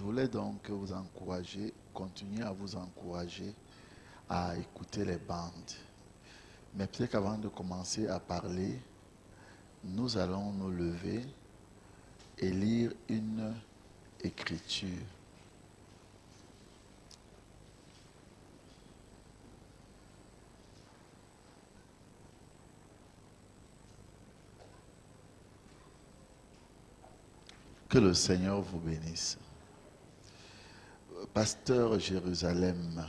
Je voulais donc vous encourager, continuer à vous encourager à écouter les bandes. Mais peut-être qu'avant de commencer à parler, nous allons nous lever et lire une écriture. Que le Seigneur vous bénisse. Pasteur Jérusalem,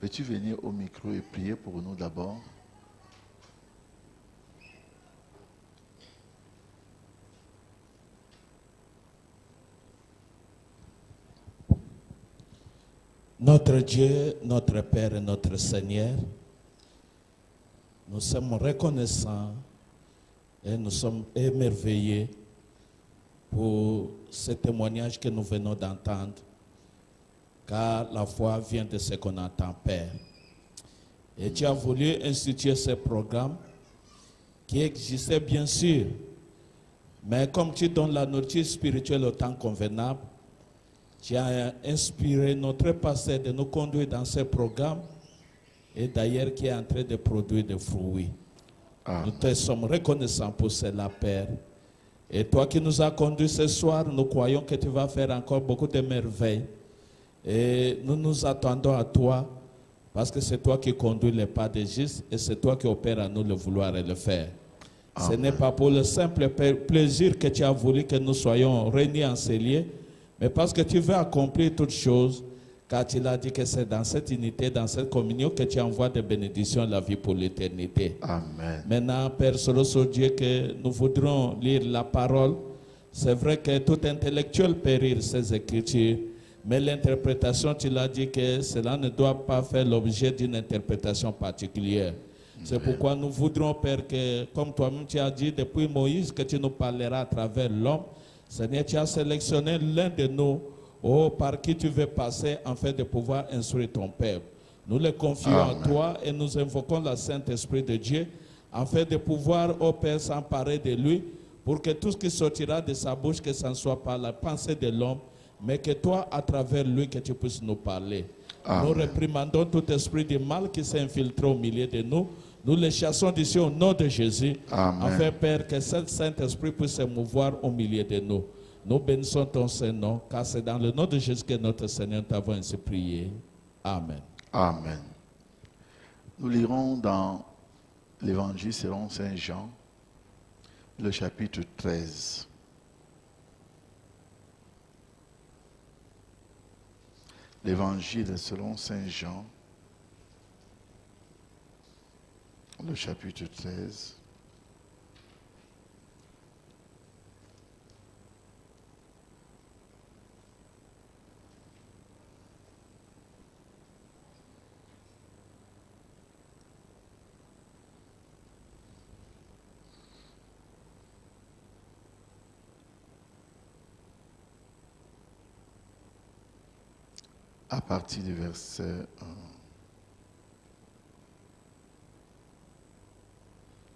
peux-tu venir au micro et prier pour nous d'abord? Notre Dieu, notre Père et notre Seigneur, nous sommes reconnaissants et nous sommes émerveillés pour ce témoignage que nous venons d'entendre, car la foi vient de ce qu'on entend, Père. Et tu as voulu instituer ce programme qui existait bien sûr, mais comme tu donnes la nourriture spirituelle au temps convenable, tu as inspiré notre pasteur de nous conduire dans ce programme et d'ailleurs qui est en train de produire des fruits. Nous te sommes reconnaissants pour cela, Père. Et toi qui nous as conduits ce soir, nous croyons que tu vas faire encore beaucoup de merveilles. Et nous nous attendons à toi parce que c'est toi qui conduis les pas des justes et c'est toi qui opères à nous le vouloir et le faire. Ce n'est pas pour le simple plaisir que tu as voulu que nous soyons réunis en ces lieux, mais parce que tu veux accomplir toutes choses, car tu l'as dit que c'est dans cette unité, dans cette communion que tu envoies des bénédictions à la vie pour l'éternité. Amen. Maintenant, Père Soloso Dieu, que nous voudrons lire la parole. C'est vrai que tout intellectuel peut lire ces écritures, mais l'interprétation, tu l'as dit que cela ne doit pas faire l'objet d'une interprétation particulière. C'est pourquoi nous voudrons, Père, que, comme toi-même tu as dit depuis Moïse, que tu nous parleras à travers l'homme. Seigneur, tu as sélectionné l'un de nous, par qui tu veux passer, afin de pouvoir instruire ton peuple. Nous le confions à toi et nous invoquons le Saint-Esprit de Dieu, afin de pouvoir, Père, s'emparer de lui, pour que tout ce qui sortira de sa bouche, que ce ne soit pas la pensée de l'homme, mais que toi, à travers lui, que tu puisses nous parler. Amen. Nous réprimandons tout esprit de mal qui s'est infiltré au milieu de nous. Nous les chassons d'ici au nom de Jésus. Amen. Afin, Père, que ce Saint-Esprit puisse se mouvoir au milieu de nous. Nous bénissons ton Saint-Nom, car c'est dans le nom de Jésus que notre Seigneur t'avons ainsi prié. Amen. Amen. Nous lirons dans l'Évangile selon Saint Jean, le chapitre 13. L'Évangile selon Saint Jean, le chapitre 13. À partir du verset 1.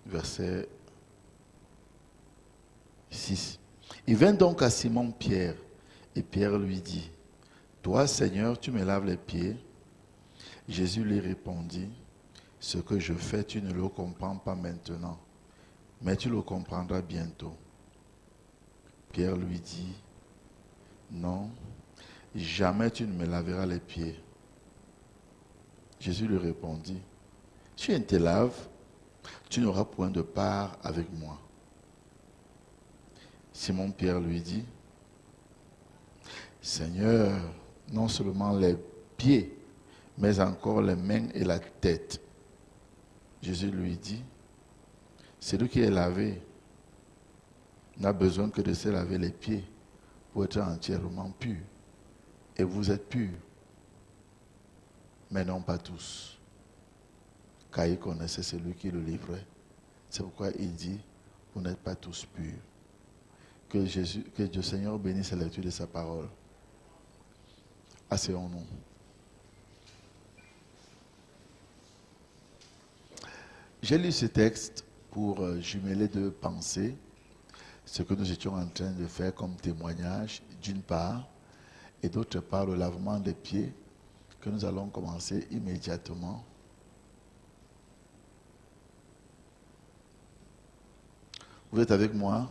Verset 6. Il vint donc à Simon-Pierre, et Pierre lui dit, « Toi, Seigneur, tu me laves les pieds ?» Jésus lui répondit, « Ce que je fais, tu ne le comprends pas maintenant, mais tu le comprendras bientôt. » Pierre lui dit, « Non, jamais tu ne me laveras les pieds. » Jésus lui répondit, « Si je ne te lave, tu n'auras point de part avec moi. » Simon-Pierre lui dit, « Seigneur, non seulement les pieds, mais encore les mains et la tête. » Jésus lui dit, « Celui qui est lavé n'a besoin que de se laver les pieds pour être entièrement pur. Et vous êtes purs, mais non pas tous. » Car il connaissait celui qui le livrait. C'est pourquoi il dit, vous n'êtes pas tous purs. Que Dieu Seigneur bénisse la lecture de sa parole. Asseyons-nous. J'ai lu ce texte pour jumeler deux pensées, ce que nous étions en train de faire comme témoignage, d'une part, et d'autre part le lavement des pieds que nous allons commencer immédiatement. Vous êtes avec moi?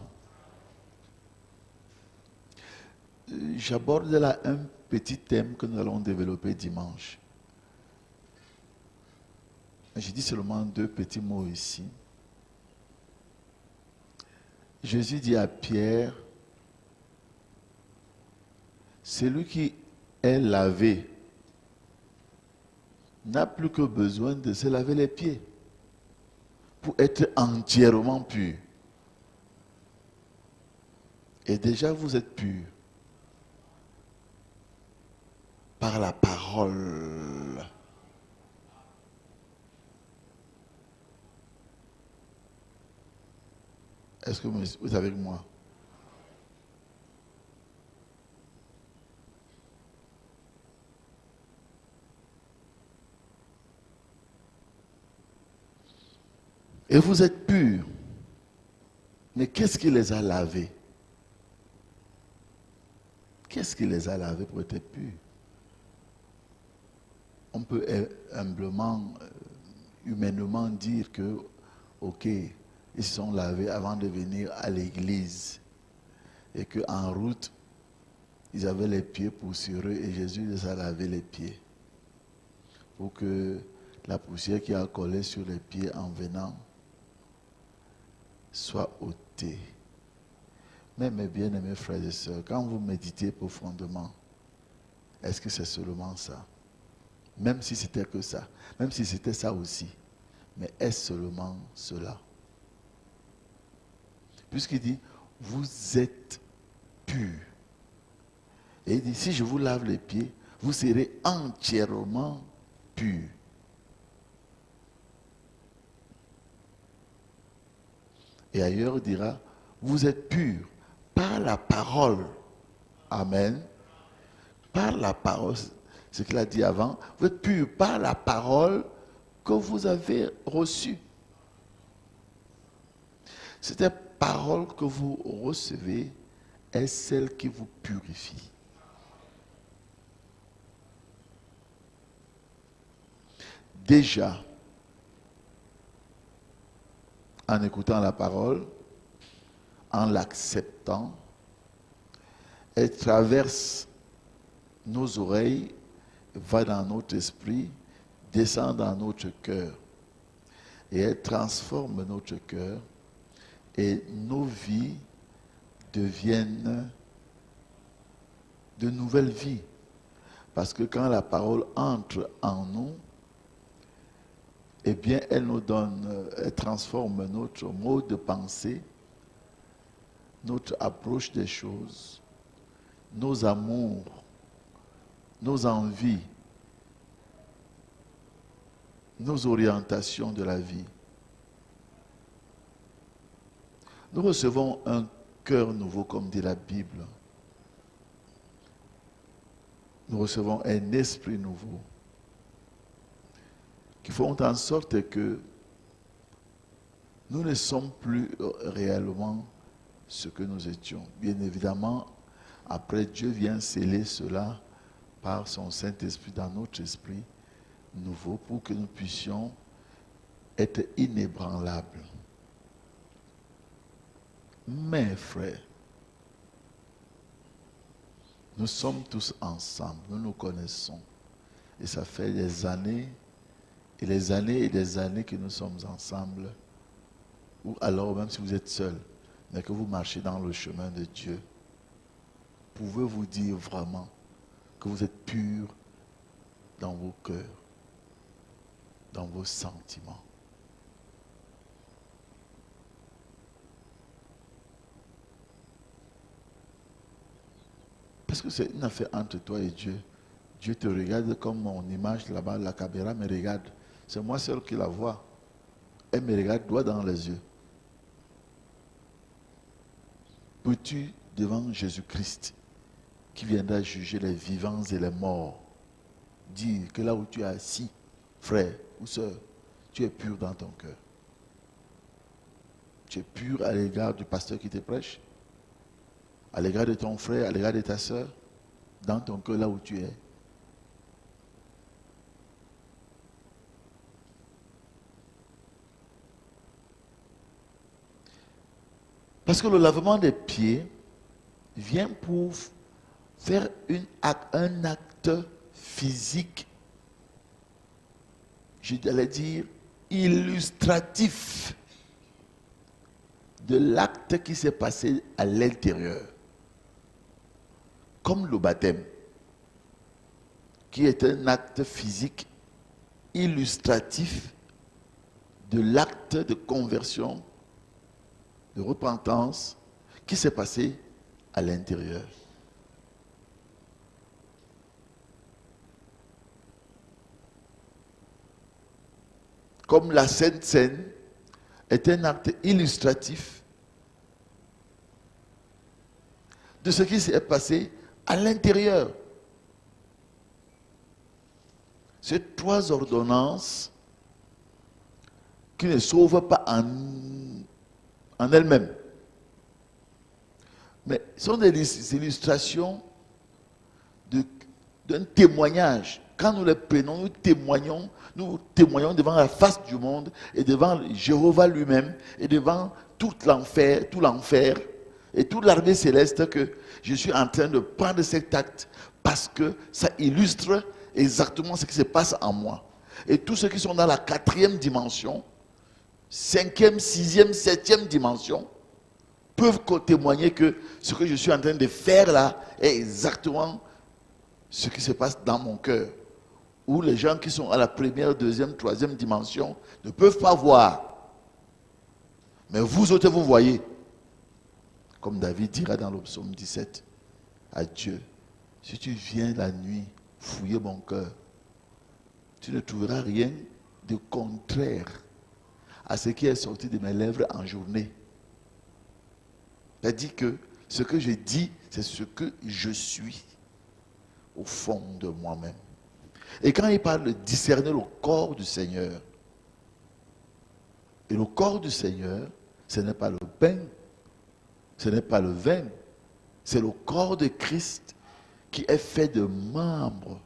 J'aborde là un petit thème que nous allons développer dimanche. J'ai dit seulement 2 petits mots ici. Jésus dit à Pierre, celui qui est lavé n'a plus que besoin de se laver les pieds pour être entièrement pur. Et déjà vous êtes pur par la parole. Est-ce que vous êtes avec moi? Et vous êtes purs. Mais qu'est-ce qui les a lavés? Qu'est-ce qui les a lavés pour être purs? On peut humblement, humainement dire que, ok, ils se sont lavés avant de venir à l'église. Et qu'en route, ils avaient les pieds poussiéreux et Jésus les a lavé les pieds. Pour que la poussière qui a collé sur les pieds en venant soit ôtée. Mais mes bien-aimés frères et sœurs, quand vous méditez profondément, est-ce que c'est seulement ça? Même si c'était que ça, même si c'était ça aussi, mais est-ce seulement cela? Puisqu'il dit, vous êtes purs. Et il dit, si je vous lave les pieds, vous serez entièrement purs. Et ailleurs, il dira, vous êtes purs par la parole. Amen. Par la parole, ce qu'il a dit avant, vous êtes purs par la parole que vous avez reçue. Cette parole que vous recevez est celle qui vous purifie. Déjà, en écoutant la parole, en l'acceptant, elle traverse nos oreilles, va dans notre esprit, descend dans notre cœur. Et elle transforme notre cœur et nos vies deviennent de nouvelles vies. Parce que quand la parole entre en nous, eh bien, elle nous donne, elle transforme notre mode de pensée, notre approche des choses, nos amours, nos envies, nos orientations de la vie. Nous recevons un cœur nouveau, comme dit la Bible. Nous recevons un esprit nouveau qui font en sorte que nous ne sommes plus réellement ce que nous étions. Bien évidemment, après Dieu vient sceller cela par son Saint-Esprit dans notre esprit nouveau pour que nous puissions être inébranlables. Mais frères, nous sommes tous ensemble, nous nous connaissons. Et ça fait des années et des années et des années que nous sommes ensemble. Ou alors, même si vous êtes seul, mais que vous marchez dans le chemin de Dieu, pouvez-vous dire vraiment que vous êtes purs dans vos cœurs, dans vos sentiments? Parce que c'est une affaire entre toi et Dieu. Dieu te regarde comme mon image là-bas, la caméra me regarde. C'est moi seul qui la vois. Elle me regarde droit dans les yeux. Peux-tu, devant Jésus-Christ, qui viendra juger les vivants et les morts, dire que là où tu es assis, frère ou sœur, tu es pur dans ton cœur? Tu es pur à l'égard du pasteur qui te prêche? À l'égard de ton frère, à l'égard de ta sœur? dans ton cœur, là où tu es. Parce que le lavement des pieds vient pour faire un acte physique, j'allais dire illustratif de l'acte qui s'est passé à l'intérieur. Comme le baptême, qui est un acte physique illustratif de l'acte de conversion, de repentance qui s'est passé à l'intérieur. Comme la Sainte Seine est un acte illustratif de ce qui s'est passé à l'intérieur. Ces 3 ordonnances qui ne sauvent pas en elles-mêmes, mais sont des illustrations d'un témoignage. Quand nous les prenons, nous témoignons devant la face du monde et devant Jéhovah lui-même et devant tout l'enfer et toute l'armée céleste que je suis en train de prendre cet acte parce que ça illustre exactement ce qui se passe en moi. Et tous ceux qui sont dans la 4e dimension, 5e, 6e, 7e dimension peuvent témoigner que ce que je suis en train de faire là est exactement ce qui se passe dans mon cœur. Où les gens qui sont à la 1e, 2e, 3e dimension ne peuvent pas voir. Mais vous autres, vous voyez. Comme David dira dans le psaume 17 à Dieu, si tu viens la nuit fouiller mon cœur, tu ne trouveras rien de contraire à ce qui est sorti de mes lèvres en journée. C'est-à-dire que ce que je dis, c'est ce que je suis au fond de moi-même. Et quand il parle de discerner le corps du Seigneur, et le corps du Seigneur, ce n'est pas le pain, ce n'est pas le vin, c'est le corps de Christ qui est fait de membres.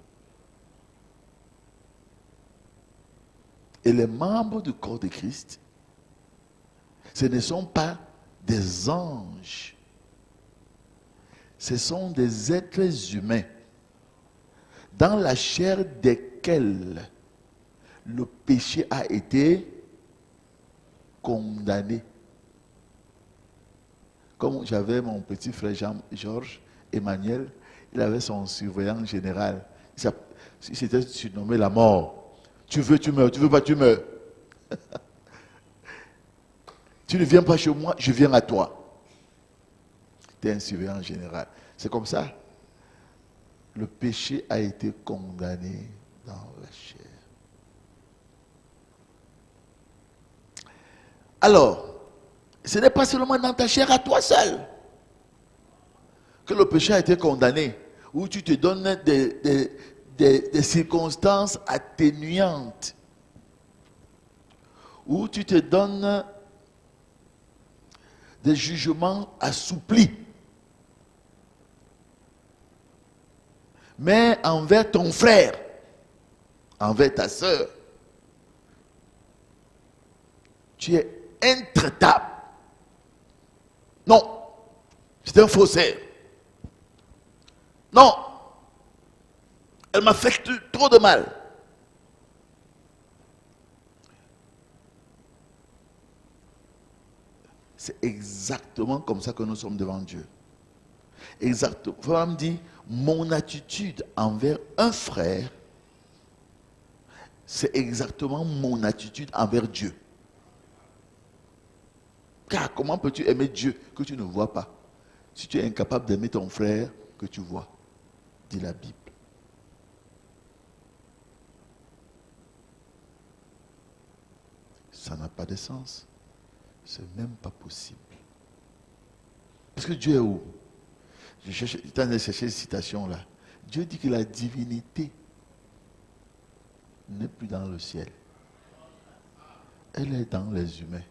Et les membres du corps de Christ, ce ne sont pas des anges. Ce sont des êtres humains dans la chair desquels le péché a été condamné. Comme j'avais mon petit frère Georges Emmanuel, il avait son surveillant général. Il s'était surnommé la mort. Tu veux, tu meurs. Tu veux pas, tu meurs. Tu ne viens pas chez moi, je viens à toi. Tu es un surveillant général. C'est comme ça. Le péché a été condamné dans la chair. Alors, ce n'est pas seulement dans ta chair à toi seul que le péché a été condamné, où tu te donnes des circonstances atténuantes, où tu te donnes des jugements assouplis. Mais envers ton frère, envers ta sœur, tu es intraitable. Non, c'est un faussaire. Non, elle m'a fait trop de mal. C'est exactement comme ça que nous sommes devant Dieu. Exactement. Frère me dit, mon attitude envers un frère, c'est exactement mon attitude envers Dieu. Car comment peux-tu aimer Dieu que tu ne vois pas, si tu es incapable d'aimer ton frère que tu vois, dit la Bible. Ça n'a pas de sens. C'est même pas possible. Parce que Dieu est où? J'étais en train de chercher une citation là. Dieu dit que la divinité n'est plus dans le ciel. Elle est dans les humains.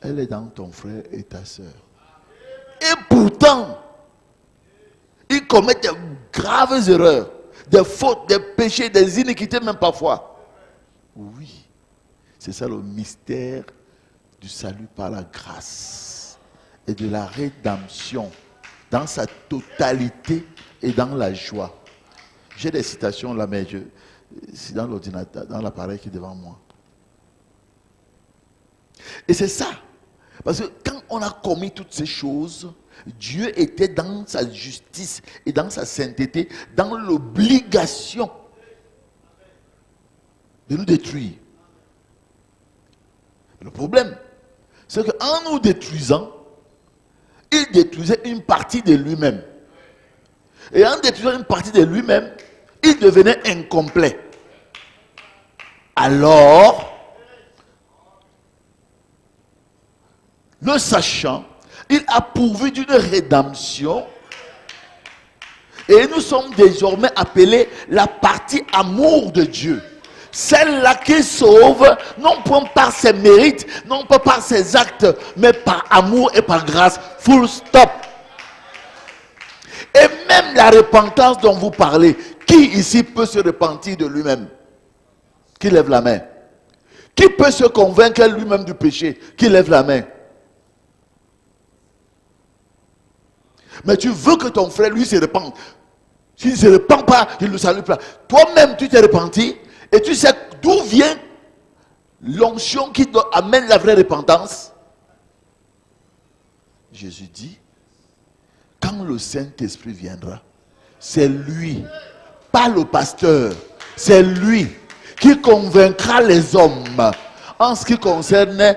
Elle est dans ton frère et ta sœur. Et pourtant, il commettent de graves erreurs, des fautes, des péchés, des iniquités même parfois. Oui, c'est ça le mystère du salut par la grâce et de la rédemption dans sa totalité et dans la joie. J'ai des citations là, mais c'est dans l'ordinateur, dans l'appareil qui est devant moi. Et c'est ça. Parce que quand on a commis toutes ces choses, Dieu était dans sa justice et dans sa sainteté, dans l'obligation de nous détruire. Le problème, c'est qu'en nous détruisant, il détruisait une partie de lui-même. Et en détruisant une partie de lui-même, il devenait incomplet. Alors, le sachant, il a pourvu d'une rédemption. Et nous sommes désormais appelés la partie amour de Dieu. Celle-là qui sauve, non pas par ses mérites, non pas par ses actes, mais par amour et par grâce. Full stop. Et même la repentance dont vous parlez, qui ici peut se repentir de lui-même? Qui lève la main? Qui peut se convaincre lui-même du péché? Qui lève la main? Mais tu veux que ton frère, lui, se repente. S'il ne se repent pas, il ne le salue pas. Toi-même, tu t'es repenti et tu sais d'où vient l'onction qui amène la vraie repentance. Jésus dit, quand le Saint-Esprit viendra, c'est lui, pas le pasteur, c'est lui qui convaincra les hommes en ce qui concerne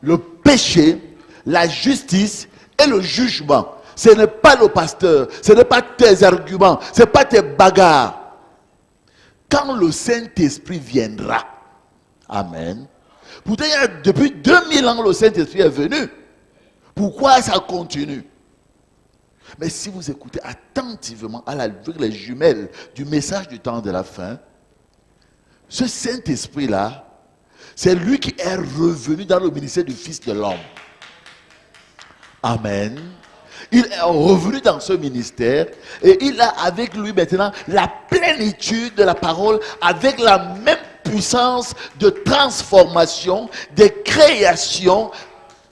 le péché, la justice et le jugement. Ce n'est pas le pasteur, ce n'est pas tes arguments, ce n'est pas tes bagarres. Quand le Saint-Esprit viendra, amen. Pourtant, depuis 2000 ans, le Saint-Esprit est venu. Pourquoi ça continue? Mais si vous écoutez attentivement avec les jumelles du message du temps de la fin, ce Saint-Esprit-là, c'est lui qui est revenu dans le ministère du Fils de l'homme. Amen. Il est revenu dans ce ministère et il a avec lui maintenant la plénitude de la parole avec la même puissance de transformation, de création,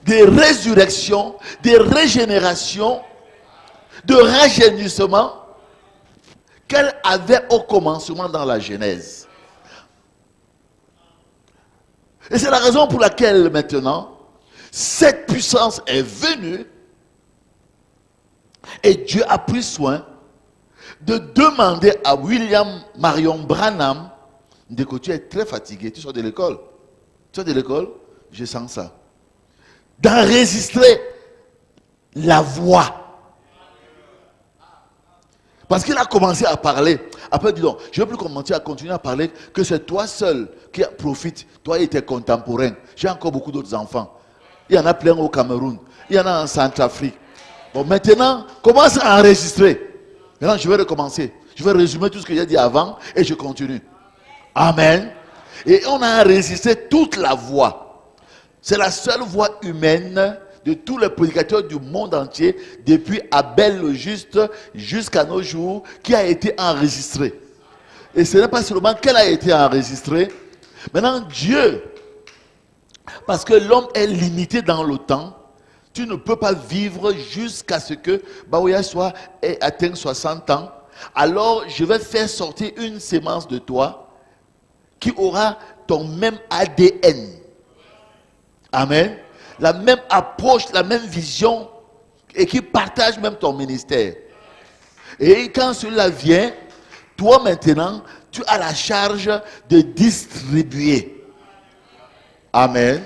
de résurrection, de régénération, de rajeunissement qu'elle avait au commencement dans la Genèse. Et c'est la raison pour laquelle maintenant, cette puissance est venue et Dieu a pris soin de demander à William Marion Branham, dès que tu es très fatigué, tu sors de l'école. Tu sors de l'école, je sens ça. D'enregistrer la voix. Parce qu'il a commencé à parler. Après, dis donc, je ne veux plus continuer à parler que c'est toi seul qui profites, toi et tes contemporains. J'ai encore beaucoup d'autres enfants. Il y en a plein au Cameroun. Il y en a en Centrafrique. Bon, maintenant, commence à enregistrer. Maintenant, je vais recommencer. Je vais résumer tout ce que j'ai dit avant et je continue. Amen. Et on a enregistré toute la voix. C'est la seule voix humaine de tous les prédicateurs du monde entier, depuis Abel le Juste jusqu'à nos jours, qui a été enregistrée. Et ce n'est pas seulement qu'elle a été enregistrée. Maintenant, Dieu, parce que l'homme est limité dans le temps, tu ne peux pas vivre jusqu'à ce que Baouya ait atteint 60 ans. Alors, je vais faire sortir une sémence de toi qui aura ton même ADN. Amen. La même approche, la même vision et qui partage même ton ministère. Et quand cela vient, toi maintenant, tu as la charge de distribuer. Amen.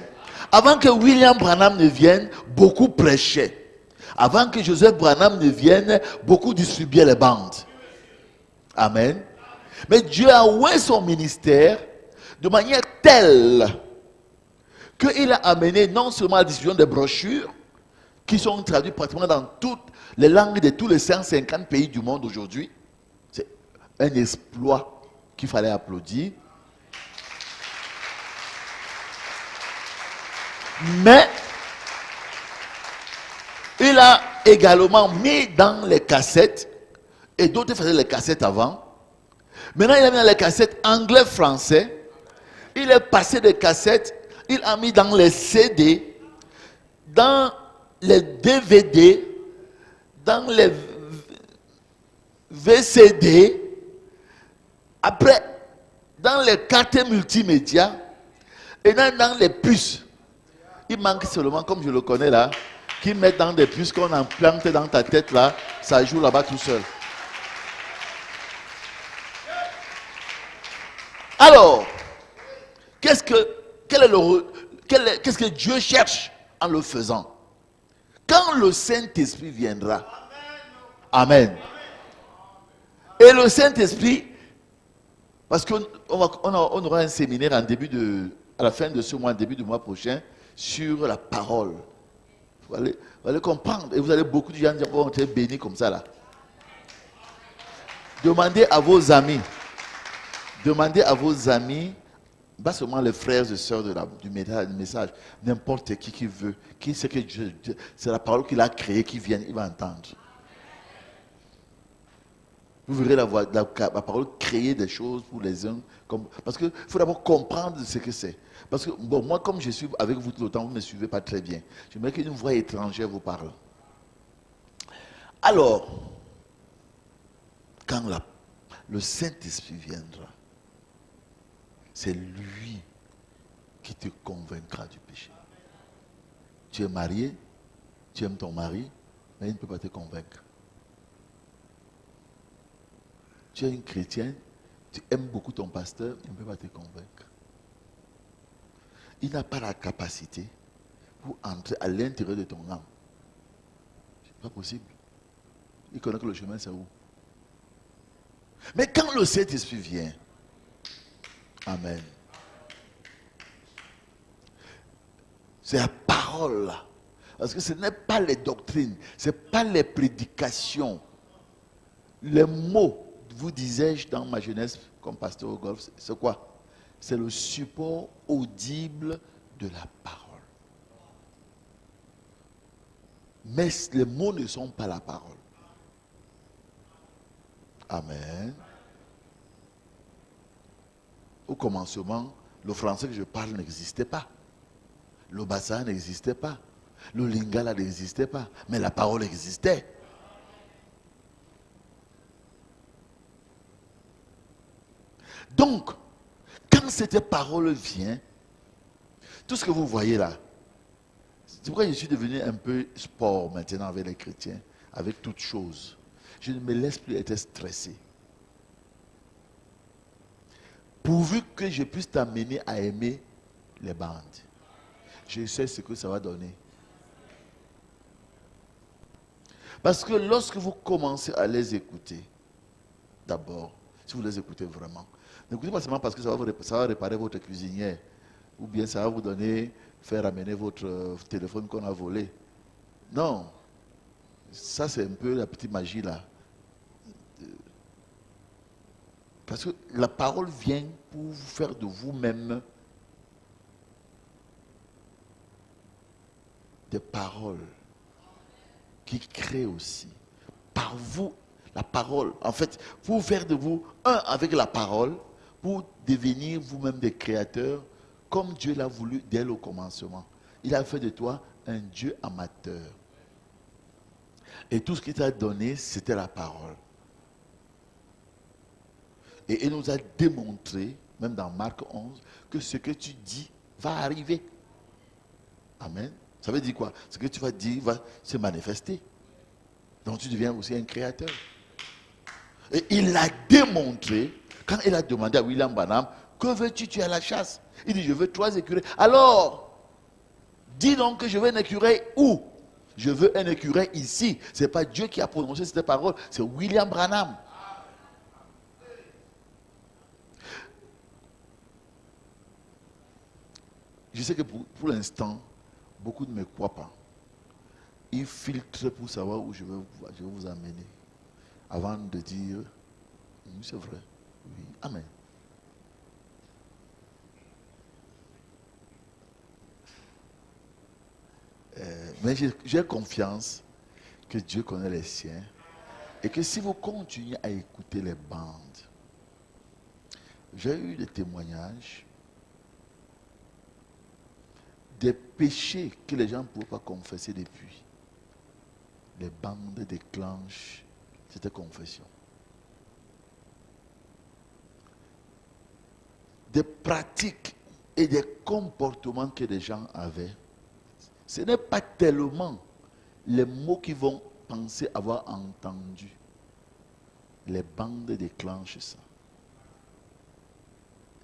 Avant que William Branham ne vienne, beaucoup prêchaient. Avant que Joseph Branham ne vienne, beaucoup distribuaient les bandes. Amen. Mais Dieu a ouvert son ministère de manière telle qu'il a amené non seulement la distribution des brochures, qui sont traduites pratiquement dans toutes les langues de tous les 150 pays du monde aujourd'hui. C'est un exploit qu'il fallait applaudir. Mais il a également mis dans les cassettes, et d'autres faisaient les cassettes avant. Maintenant, il a mis dans les cassettes anglais-français. Il est passé des cassettes, il a mis dans les CD, dans les DVD, dans les VCD, après, dans les cartes multimédia, et dans les puces. Il manque seulement, comme je le connais là, qui mettent dans des puces qu'on implante dans ta tête là, ça joue là-bas tout seul. Alors, qu'est-ce que Dieu cherche en le faisant? Quand le Saint-Esprit viendra, Amen. Et le Saint-Esprit, parce qu'on aura un séminaire à la fin de ce mois, début du mois prochain, sur la parole. Vous allez comprendre. Et vous allez beaucoup de gens dire, oh, on est béni comme ça là. Demandez à vos amis. Demandez à vos amis, pas seulement les frères et sœurs du message, n'importe qui veut, qui sait que c'est la parole qu'il a créée qui vient, il va entendre. Vous verrez la parole créer des choses pour les uns. Parce qu'il faut d'abord comprendre ce que c'est. Parce que, bon, moi, comme je suis avec vous tout le temps, vous ne me suivez pas très bien. J'aimerais qu'une voix étrangère vous parle. Alors, quand le Saint-Esprit viendra, c'est lui qui te convaincra du péché. Tu es marié, tu aimes ton mari, mais il ne peut pas te convaincre. Tu es une chrétienne, tu aimes beaucoup ton pasteur, il ne peut pas te convaincre. Il n'a pas la capacité pour entrer à l'intérieur de ton âme. C'est pas possible. Il connaît que le chemin c'est où. Mais quand le Saint-Esprit vient, Amen. C'est la parole là. Parce que ce n'est pas les doctrines, ce n'est pas les prédications. Les mots, vous disais-je dans ma jeunesse comme pasteur au golf, c'est quoi? C'est le support audible de la parole. Mais les mots ne sont pas la parole. Amen. Au commencement, le français que je parle n'existait pas. Le bassa n'existait pas. Le lingala n'existait pas. Mais la parole existait. Donc, quand cette parole vient, tout ce que vous voyez là, c'est pourquoi je suis devenu un peu sport maintenant avec les chrétiens, avec toutes choses. Je ne me laisse plus être stressé. Pourvu que je puisse t'amener à aimer les bandes. Je sais ce que ça va donner. Parce que lorsque vous commencez à les écouter, d'abord, si vous les écoutez vraiment, n'écoutez pas seulement parce que ça va réparer votre cuisinière, ou bien ça va vous faire amener votre téléphone qu'on a volé. Non, ça c'est un peu la petite magie là. Parce que la parole vient pour vous faire de vous-même des paroles qui créent aussi. Par vous, la parole, en fait, pour faire de vous un avec la parole, pour devenir vous-même des créateurs, comme Dieu l'a voulu dès le commencement. Il a fait de toi un Dieu amateur. Et tout ce qu'il t'a donné, c'était la parole. Et il nous a démontré, même dans Marc 11, que ce que tu dis va arriver. Amen. Ça veut dire quoi? Ce que tu vas dire va se manifester. Donc tu deviens aussi un créateur. Et il a démontré, quand il a demandé à William Branham, que veux-tu? Tu es à la chasse. Il dit, je veux 3 écureuils. Alors, dis donc que je veux un écureuil où? Je veux un écureuil ici. Ce n'est pas Dieu qui a prononcé cette parole, c'est William Branham. Je sais que pour l'instant, beaucoup ne me croient pas. Ils filtrent pour savoir où je vais vous amener. Avant de dire, oui, c'est vrai. Oui, amen. Mais j'ai confiance que Dieu connaît les siens et que si vous continuez à écouter les bandes, j'ai eu des témoignages des péchés que les gens ne pouvaient pas confesser depuis. Les bandes déclenchent cette confession. Des pratiques et des comportements que les gens avaient, ce n'est pas tellement les mots qu'ils vont penser avoir entendus. Les bandes déclenchent ça.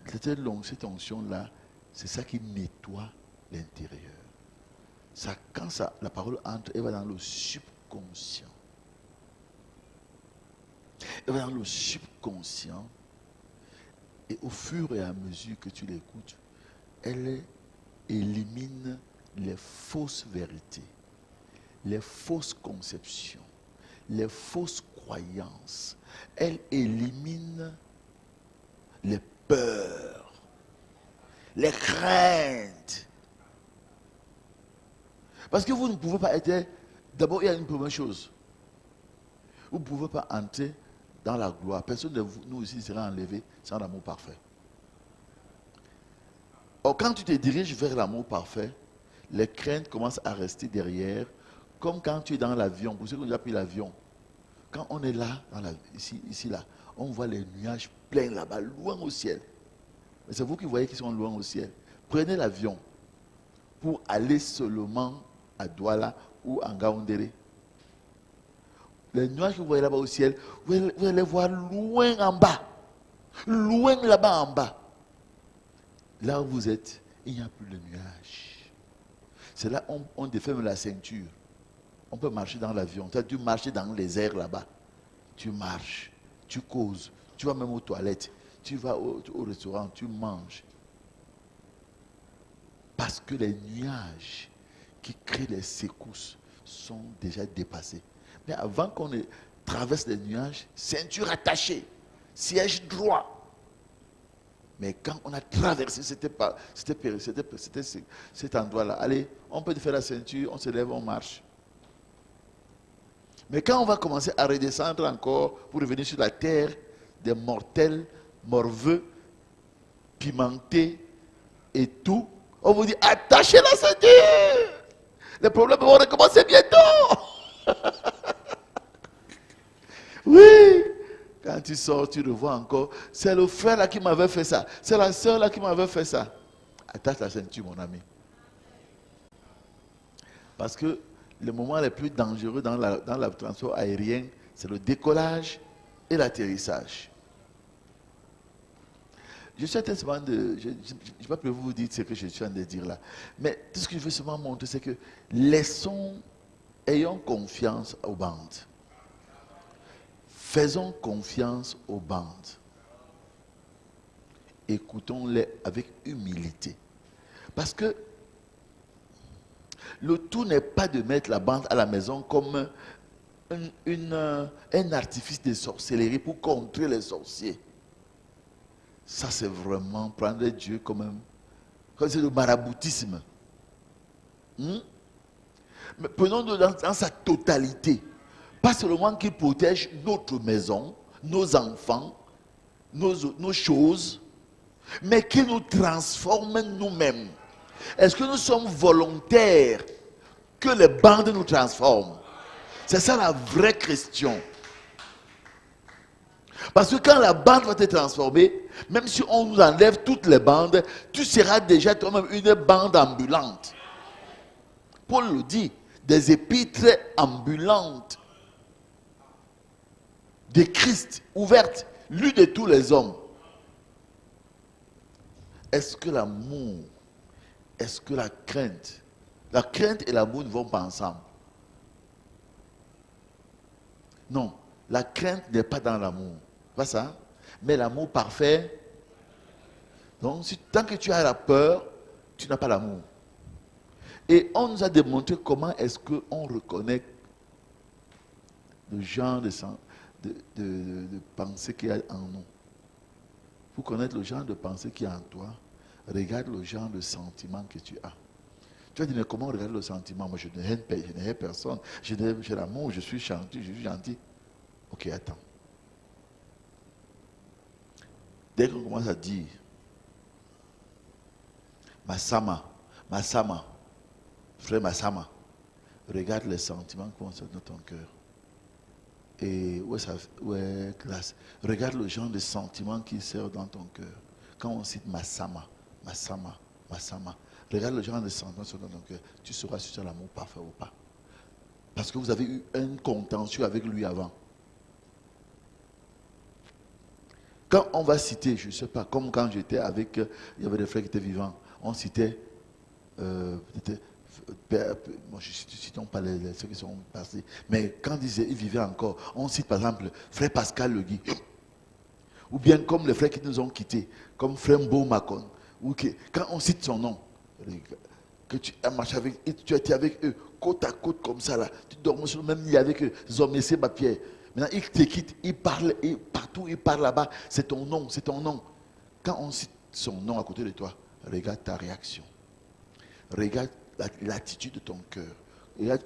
Cette onction-là, c'est ça qui nettoie l'intérieur. Ça, quand ça, la parole entre, elle va dans le subconscient. Elle va dans le subconscient. Et au fur et à mesure que tu l'écoutes, elle élimine les fausses vérités, les fausses conceptions, les fausses croyances. Elle élimine les peurs, les craintes. Parce que vous ne pouvez pas être... D'abord, il y a une première chose. Vous ne pouvez pas entrer dans la gloire. Personne de nous ici sera enlevé sans l'amour parfait. Or, quand tu te diriges vers l'amour parfait, les craintes commencent à rester derrière, comme quand tu es dans l'avion. Pour ceux qui ont déjà pris l'avion, quand on est là, ici, là, on voit les nuages pleins là-bas, loin au ciel. Mais c'est vous qui voyez qu'ils sont loin au ciel. Prenez l'avion pour aller seulement à Douala ou à Ngaoundéré. Les nuages que vous voyez là-bas au ciel, vous allez les voir loin en bas. Loin là-bas en bas. Là où vous êtes, il n'y a plus de nuages. C'est là où on déferme la ceinture. On peut marcher dans l'avion. Tu as dû marcher dans les airs là-bas. Tu marches, tu causes, tu vas même aux toilettes, tu vas au restaurant, tu manges. Parce que les nuages qui créent les secousses sont déjà dépassés. Mais avant qu'on traverse les nuages, ceinture attachée, siège droit. Mais quand on a traversé cet endroit-là, allez, on peut faire la ceinture, on se lève, on marche. Mais quand on va commencer à redescendre encore pour revenir sur la terre des mortels, morveux, pimentés et tout, on vous dit attachez la ceinture. Les problèmes vont recommencer bientôt. Oui. Quand tu sors, tu revois encore. C'est le frère là qui m'avait fait ça. C'est la soeur là qui m'avait fait ça. Attache la ceinture, mon ami. Parce que le moment le plus dangereux dans le transport aérien, c'est le décollage et l'atterrissage. Je suis seulement je n'ai pas pu vous dire ce que je suis en train de dire là. Mais tout ce que je veux seulement montrer, c'est que ayons confiance aux bandes. Faisons confiance aux bandes. Écoutons-les avec humilité. Parce que le tout n'est pas de mettre la bande à la maison comme un artifice de sorcellerie pour contrer les sorciers. Ça, c'est vraiment prendre Dieu comme c'est le maraboutisme. Mais prenons-le dans sa totalité. Pas seulement qu'il protège notre maison, nos enfants, nos choses, mais qu'il nous transforme nous-mêmes. Est-ce que nous sommes volontaires que les bandes nous transforment? C'est ça la vraie question. Parce que quand la bande va te transformer, même si on nous enlève toutes les bandes, tu seras déjà toi-même une bande ambulante. Paul le dit, des épîtres ambulantes de Christ, ouvertes, lues de tous les hommes. Est-ce que l'amour, est-ce que la crainte et l'amour ne vont pas ensemble? Non, la crainte n'est pas dans l'amour. Pas ça? Mais l'amour parfait. Donc, tant que tu as la peur, tu n'as pas l'amour. Et on nous a démontré comment est-ce qu'on reconnaît le genre de pensée qu'il y a en nous. Pour connaître le genre de pensée qu'il y a en toi, regarde le genre de sentiment que tu as. Tu vas dire, mais comment regarder le sentiment? Moi, je ne hais personne. J'ai l'amour, je suis gentil, je suis gentil. Ok, attends. Dès qu'on commence à dire, Massama, frère Massama, regarde les sentiments qui sont dans ton cœur. Et ouais, classe. Regarde le genre de sentiments qui sortent dans ton cœur. Quand on cite Massama, regarde le genre de sentiments qui sont dans ton cœur. Tu sauras si tu as l'amour parfait ou pas. Parce que vous avez eu un contentieux avec lui avant. Quand on va citer, je ne sais pas, comme quand j'étais avec, il y avait des frères qui étaient vivants, on citait, moi je citons pas ceux qui sont passés, mais quand ils vivaient encore, on cite par exemple frère Pascal Le Guy, ou bien comme les frères qui nous ont quittés, comme frère Mbo Macon, quand on cite son nom, que tu as marché avec, et tu as été avec eux, côte à côte comme ça là, tu dormais sur le même lit avec eux, ils ont messé ma pierre. Maintenant, ils te quittent, ils parlent, et partout, ils parlent là-bas, c'est ton nom, c'est ton nom. Quand on cite son nom à côté de toi, regarde ta réaction. Regarde l'attitude de ton cœur. Regarde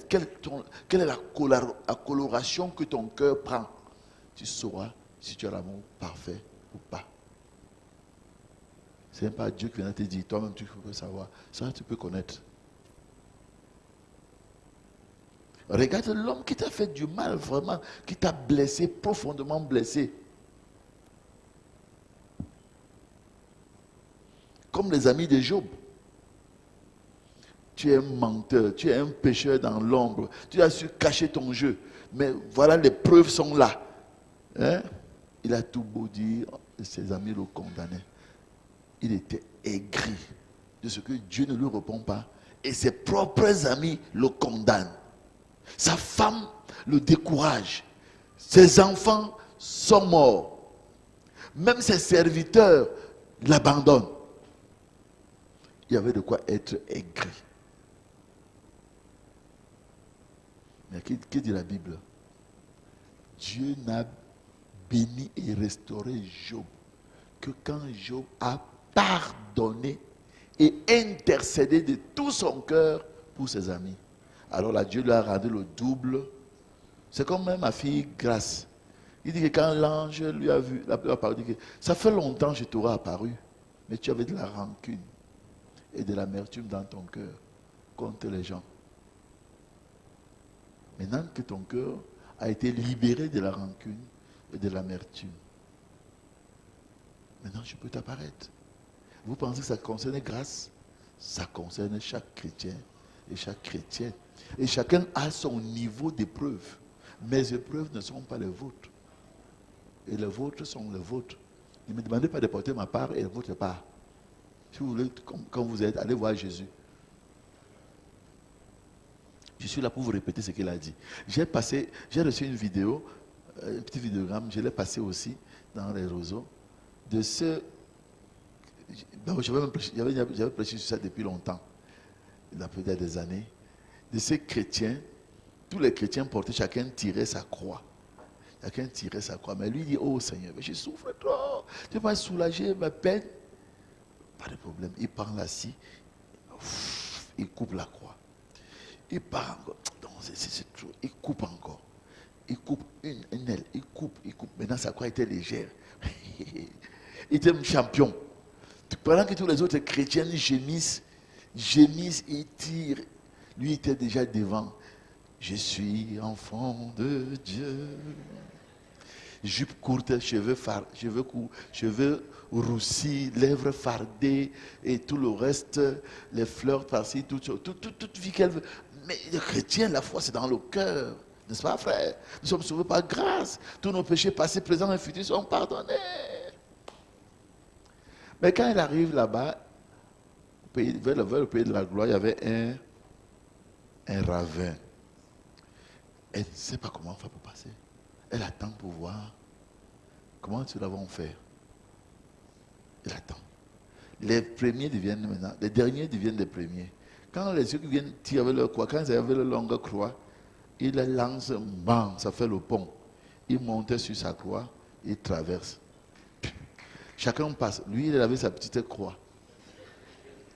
quelle est la coloration que ton cœur prend. Tu sauras si tu as l'amour parfait ou pas. Ce n'est pas Dieu qui vient te dire, toi-même tu peux savoir. Ça, tu peux connaître. Regarde l'homme qui t'a fait du mal, vraiment, qui t'a blessé, profondément blessé. Comme les amis de Job. Tu es un menteur, tu es un pécheur dans l'ombre, tu as su cacher ton jeu. Mais voilà, les preuves sont là. Hein? Il a tout beau dire, et ses amis le condamnaient. Il était aigri de ce que Dieu ne lui répond pas. Et ses propres amis le condamnent. Sa femme le décourage. Ses enfants sont morts. Même ses serviteurs l'abandonnent. Il y avait de quoi être aigri. Mais que dit la Bible? Dieu n'a béni et restauré Job que quand Job a pardonné et intercédé de tout son cœur pour ses amis. Alors là, Dieu lui a rendu le double. C'est comme même ma fille Grâce. Il dit que quand l'ange lui a vu, la parole dit que ça fait longtemps que je t'aurais apparu, mais tu avais de la rancune et de l'amertume dans ton cœur contre les gens. Maintenant que ton cœur a été libéré de la rancune et de l'amertume, maintenant je peux t'apparaître. Vous pensez que ça concerne Grâce? Ça concerne chaque chrétien et chaque chrétienne. Et chacun a son niveau d'épreuve. Mes épreuves ne sont pas les vôtres. Et les vôtres sont les vôtres. Ne me demandez pas de porter ma part et votre part. Si vous voulez, quand vous êtes, allez voir Jésus. Je suis là pour vous répéter ce qu'il a dit. J'ai reçu une vidéo, un petit vidéogramme, je l'ai passé aussi dans les réseaux, de ce... J'avais prêché sur ça depuis longtemps, il y a peut-être des années, de ces chrétiens, tous les chrétiens portaient, chacun tirait sa croix. Chacun tirait sa croix. Mais lui dit, oh Seigneur, mais je souffre trop, tu vas soulager ma peine. Pas de problème, il prend la scie, il coupe la croix. Il part encore. C'est trop. Il coupe encore. Il coupe une aile. Il coupe. Maintenant, sa croix était légère. Il était un champion. Pendant que tous les autres chrétiens gémissent, et tirent. Lui était déjà devant. Je suis enfant de Dieu. Jupe courte, cheveux courts, cheveux roussis, lèvres fardées et tout le reste, les fleurs par-ci, toute vie qu'elle veut. Mais le chrétien, la foi, c'est dans le cœur. N'est-ce pas, frère? Nous sommes sauvés par grâce. Tous nos péchés passés, présents et futurs sont pardonnés. Mais quand il arrive là-bas, vers le pays de la gloire, il y avait un ravin. Elle ne sait pas comment faire pour passer. Elle attend pour voir comment nous l'avons fait. Elle attend. Les premiers deviennent maintenant, les derniers deviennent les premiers. Quand les ceux qui viennent tirer avec leur croix, quand ils avaient leur longue croix, ils la lancent, bam, ça fait le pont. Ils montent sur sa croix, ils traversent. Chacun passe. Lui, il avait sa petite croix.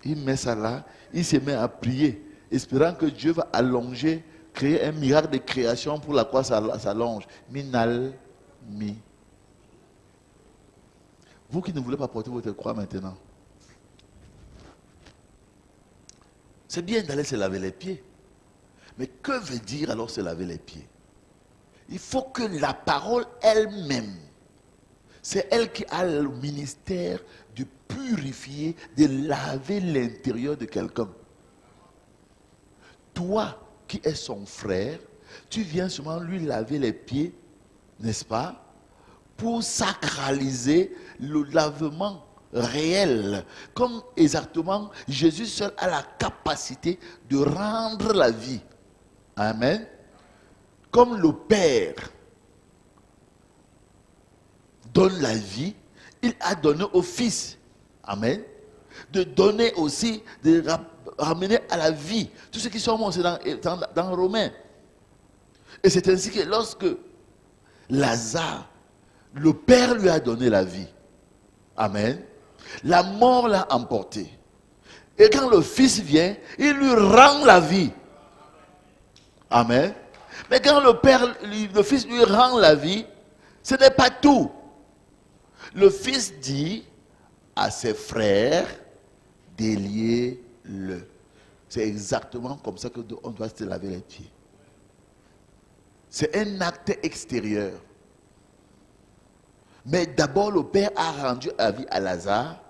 Il met ça là, il se met à prier, espérant que Dieu va allonger, créer un miracle de création pour la croix s'allonge. Minal, mi. Vous qui ne voulez pas porter votre croix maintenant, c'est bien d'aller se laver les pieds. Mais que veut dire alors se laver les pieds? Il faut que la parole elle-même, c'est elle qui a le ministère de purifier, de laver l'intérieur de quelqu'un. Toi qui es son frère, tu viens seulement lui laver les pieds, n'est-ce pas? Pour sacraliser le lavement réel. Comme exactement, Jésus seul a la capacité de rendre la vie. Amen. Comme le Père donne la vie, il a donné au Fils. Amen. De donner aussi, de ramener à la vie. Tout ce qui sont morts, c'est dans Romains. Et c'est ainsi que lorsque Lazare, le Père lui a donné la vie. Amen. La mort l'a emporté. Et quand le Fils vient, il lui rend la vie. Amen. Mais quand le Fils lui rend la vie, ce n'est pas tout. Le Fils dit à ses frères, déliez-le. C'est exactement comme ça qu'on doit se laver les pieds. C'est un acte extérieur. Mais d'abord, le Père a rendu la vie à Lazare.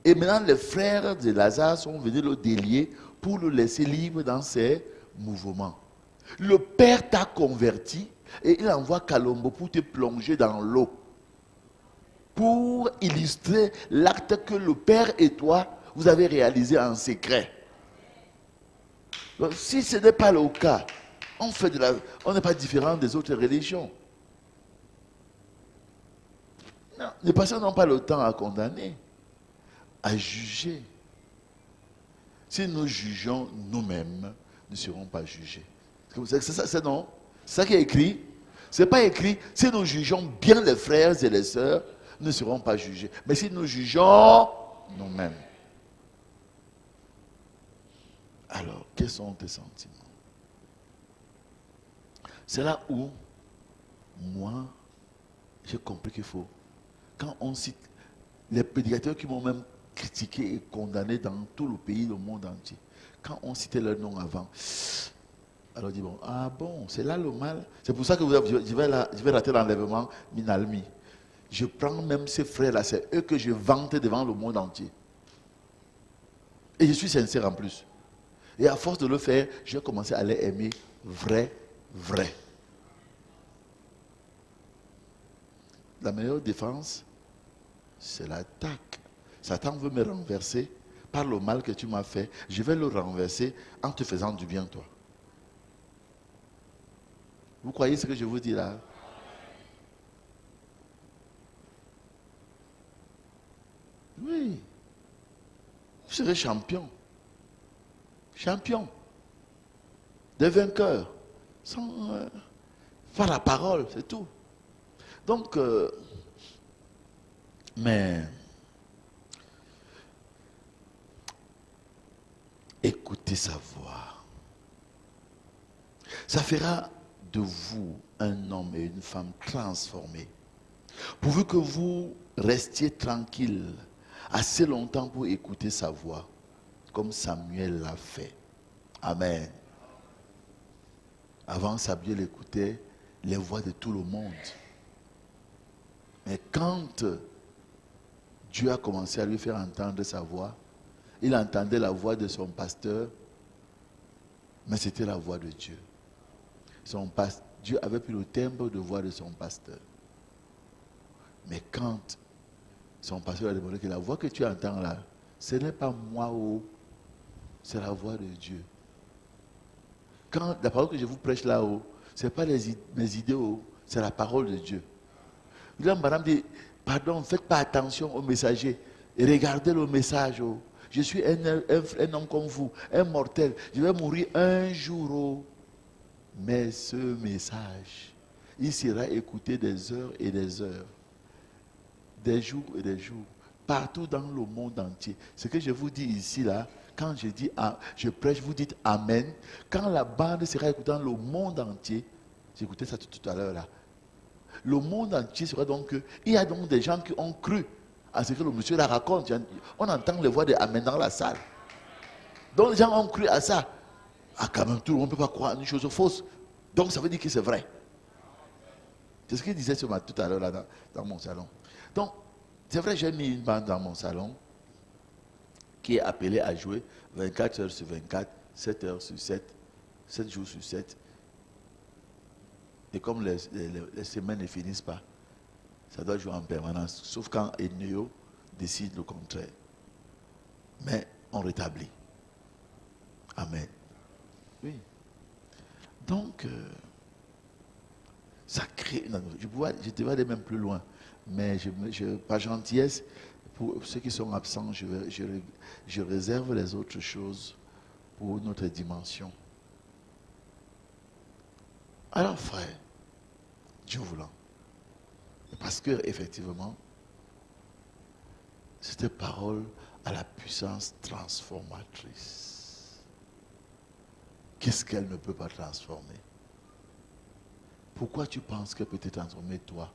Et maintenant, les frères de Lazare sont venus le délier pour le laisser libre dans ses mouvements. Le Père t'a converti et il envoie Kalombo pour te plonger dans l'eau. Pour illustrer l'acte que le Père et toi, vous avez réalisé en secret. Donc, si ce n'est pas le cas, on n'est pas différent des autres religions. Non, les pasteurs n'ont pas le temps à condamner, à juger. Si nous jugeons nous-mêmes, nous ne serons pas jugés. C'est ça qui est écrit. Ce n'est pas écrit, si nous jugeons bien les frères et les sœurs, nous ne serons pas jugés. Mais si nous jugeons nous-mêmes, alors, quels sont tes sentiments? C'est là où, moi, j'ai compris qu'il faut. Quand on cite les prédicateurs qui m'ont même critiqué et condamné dans tout le pays, le monde entier, quand on citait leur nom avant, alors on dit bon, ah bon, c'est là le mal. C'est pour ça que je vais rater l'enlèvement Minalmi. Je prends même ces frères-là, c'est eux que je vante devant le monde entier. Et je suis sincère en plus. Et à force de le faire, j'ai commencé à les aimer vrai. La meilleure défense, c'est l'attaque. Satan veut me renverser par le mal que tu m'as fait. Je vais le renverser en te faisant du bien, toi. Vous croyez ce que je vous dis là? Oui. Vous serez champion. Champion. Des vainqueurs. Par la parole, c'est tout. Donc, mais écoutez sa voix. Ça fera de vous un homme et une femme transformés. Pourvu que vous restiez tranquille assez longtemps pour écouter sa voix, comme Samuel l'a fait. Amen. Avant, Samuel écoutait les voix de tout le monde. Mais quand Dieu a commencé à lui faire entendre sa voix, il entendait la voix de son pasteur, mais c'était la voix de Dieu. Dieu avait pris le timbre de voix de son pasteur. Mais quand son pasteur a demandé que la voix que tu entends là, ce n'est pas moi, oh, c'est la voix de Dieu. Quand la parole que je vous prêche là-haut, ce n'est pas mes idées, oh, c'est la parole de Dieu. Là, madame dit, pardon, faites pas attention au messager. Et regardez le message. Oh. Je suis un homme comme vous, un mortel. Je vais mourir un jour. Oh. Mais ce message, il sera écouté des heures et des heures. Des jours et des jours. partout dans le monde entier. Ce que je vous dis ici, là, quand je dis, je prêche, vous dites Amen. Quand la bande sera écoutée dans le monde entier, j'écoutais ça tout à l'heure là, le monde entier sera donc, il y a donc des gens qui ont cru à ce que le monsieur la raconte. On entend les voix de Amen dans la salle. Donc les gens ont cru à ça. Ah, quand même, tout le monde ne peut pas croire à une chose fausse. Donc ça veut dire que c'est vrai. C'est ce qu'il disait tout à l'heure là dans mon salon. Donc, c'est vrai, j'ai mis une bande dans mon salon qui est appelée à jouer 24 heures sur 24, 7 heures sur 7, 7 jours sur 7. Et comme les semaines ne finissent pas, ça doit jouer en permanence, sauf quand Eneo décide le contraire. Mais on rétablit. Amen. Oui. Donc, ça crée une atmosphère. Je devais aller même plus loin, mais par gentillesse, pour ceux qui sont absents, je réserve les autres choses pour notre dimension. Alors, frère, Dieu voulant, parce que effectivement, cette parole a la puissance transformatrice. Qu'est-ce qu'elle ne peut pas transformer? Pourquoi tu penses qu'elle peut te transformer toi